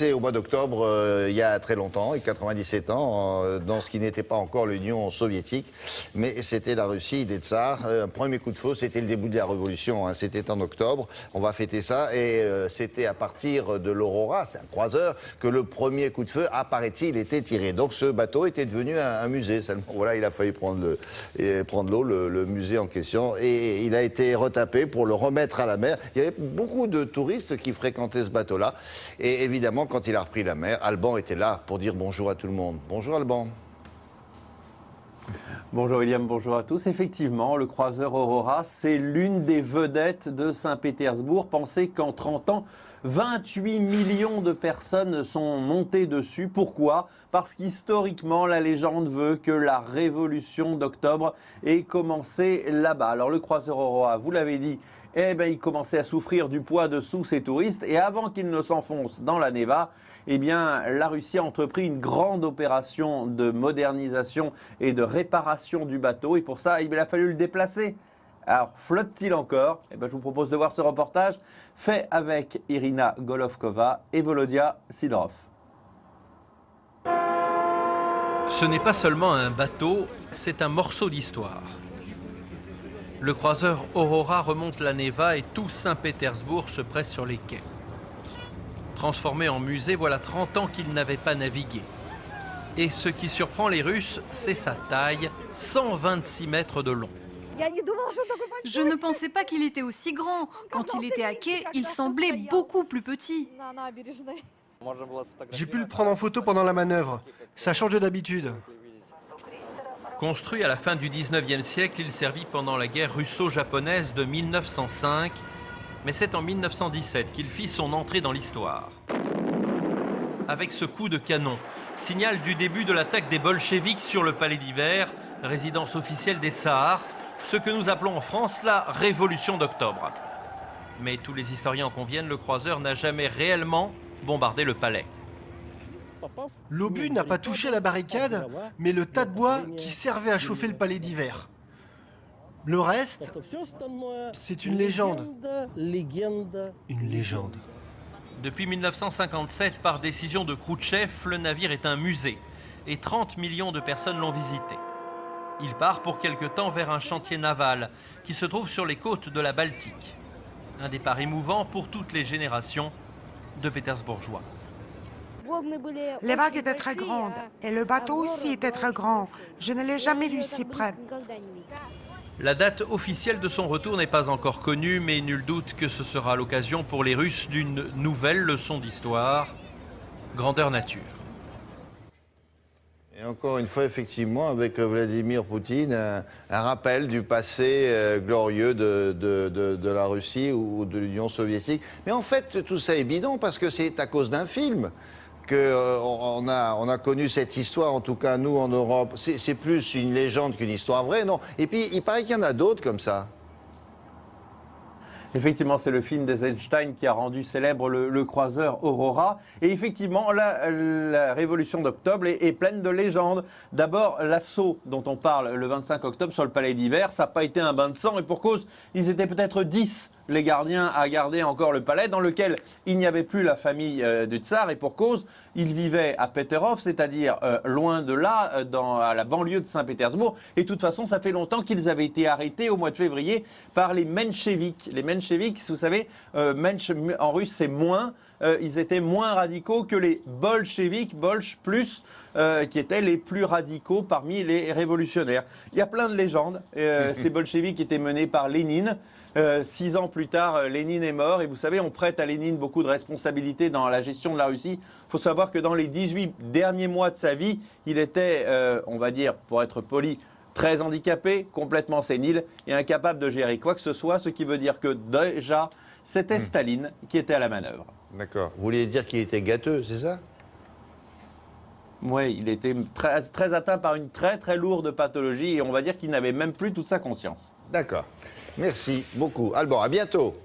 C'est au mois d'octobre, il y a très longtemps, et 97 ans, dans ce qui n'était pas encore l'Union soviétique, mais c'était la Russie des tsars. Un premier coup de feu, c'était le début de la révolution, hein, c'était en octobre, on va fêter ça, et c'était à partir de l'Aurora, c'est un croiseur, que le premier coup de feu, apparaît-il, était tiré. Donc ce bateau était devenu un musée seulement. Voilà, il a failli prendre l'eau, le musée en question, et il a été retapé pour le remettre à la mer. Il y avait beaucoup de touristes qui fréquentaient ce bateau-là, et évidemment, quand il a repris la mer, Alban était là pour dire bonjour à tout le monde. Bonjour Alban. Bonjour William, bonjour à tous. Effectivement, le croiseur Aurora, c'est l'une des vedettes de Saint-Pétersbourg. Pensez qu'en 30 ans, 28 millions de personnes sont montées dessus. Pourquoi? Parce qu'historiquement, la légende veut que la révolution d'octobre ait commencé là-bas. Alors le croiseur Aurora, vous l'avez dit, il commençait à souffrir du poids de tous ces touristes. Et avant qu'il ne s'enfonce dans la Neva, la Russie a entrepris une grande opération de modernisation et de réparation du bateau. Et pour ça, il a fallu le déplacer. Alors, flotte-t-il encore? Je vous propose de voir ce reportage fait avec Irina Golovkova et Volodya Sidorov. Ce n'est pas seulement un bateau, c'est un morceau d'histoire. Le croiseur Aurora remonte la Neva et tout Saint-Pétersbourg se presse sur les quais. Transformé en musée, voilà 30 ans qu'il n'avait pas navigué. Et ce qui surprend les Russes, c'est sa taille, 126 mètres de long. Je ne pensais pas qu'il était aussi grand. Quand il était à quai, il semblait beaucoup plus petit. J'ai pu le prendre en photo pendant la manœuvre. Ça change d'habitude. Construit à la fin du 19e siècle, il servit pendant la guerre russo-japonaise de 1905. Mais c'est en 1917 qu'il fit son entrée dans l'histoire. Avec ce coup de canon, signal du début de l'attaque des bolcheviks sur le palais d'hiver, résidence officielle des tsars, ce que nous appelons en France la révolution d'octobre. Mais tous les historiens en conviennent, le croiseur n'a jamais réellement bombardé le palais. L'obus n'a pas touché la barricade, mais le tas de bois qui servait à chauffer le palais d'hiver. Le reste, c'est une légende. Une légende. Depuis 1957, par décision de Khrouchtchev, le navire est un musée et 30 millions de personnes l'ont visité. Il part pour quelque temps vers un chantier naval qui se trouve sur les côtes de la Baltique. Un départ émouvant pour toutes les générations de Pétersbourgeois. Les vagues étaient très grandes et le bateau aussi était très grand. Je ne l'ai jamais vu si près. La date officielle de son retour n'est pas encore connue, mais nul doute que ce sera l'occasion pour les Russes d'une nouvelle leçon d'histoire, grandeur nature. Et encore une fois, effectivement, avec Vladimir Poutine, un rappel du passé glorieux de la Russie ou de l'Union soviétique. Mais en fait, tout ça est bidon parce que c'est à cause d'un film qu'on a connu cette histoire, en tout cas nous en Europe. C'est plus une légende qu'une histoire vraie, non? Et puis il paraît qu'il y en a d'autres comme ça. Effectivement, c'est le film d'Eisenstein qui a rendu célèbre le croiseur Aurora. Et effectivement, la révolution d'octobre est pleine de légendes. D'abord, l'assaut dont on parle le 25 octobre sur le palais d'hiver, ça n'a pas été un bain de sang. Et pour cause, ils étaient peut-être 10, les gardiens, à garder encore le palais, dans lequel il n'y avait plus la famille du tsar. Et pour cause, ils vivaient à Peterhof, c'est-à-dire loin de là, à la banlieue de Saint-Pétersbourg. Et de toute façon, ça fait longtemps qu'ils avaient été arrêtés au mois de février par les mencheviks. Les mencheviks, vous savez, mensch en russe c'est moins, ils étaient moins radicaux que les bolcheviks, bolch plus, qui étaient les plus radicaux parmi les révolutionnaires. Il y a plein de légendes. Ces bolcheviks étaient menés par Lénine. 6 ans plus tard, Lénine est mort. Et vous savez, on prête à Lénine beaucoup de responsabilités dans la gestion de la Russie. Il faut savoir que dans les 18 derniers mois de sa vie, il était, on va dire, pour être poli, très handicapé, complètement sénile et incapable de gérer quoi que ce soit, ce qui veut dire que déjà, c'était Staline qui était à la manœuvre. D'accord. Vous voulez dire qu'il était gâteux, c'est ça? Oui, il était très atteint par une très lourde pathologie et on va dire qu'il n'avait même plus toute sa conscience. D'accord. Merci beaucoup. Alban, à bientôt.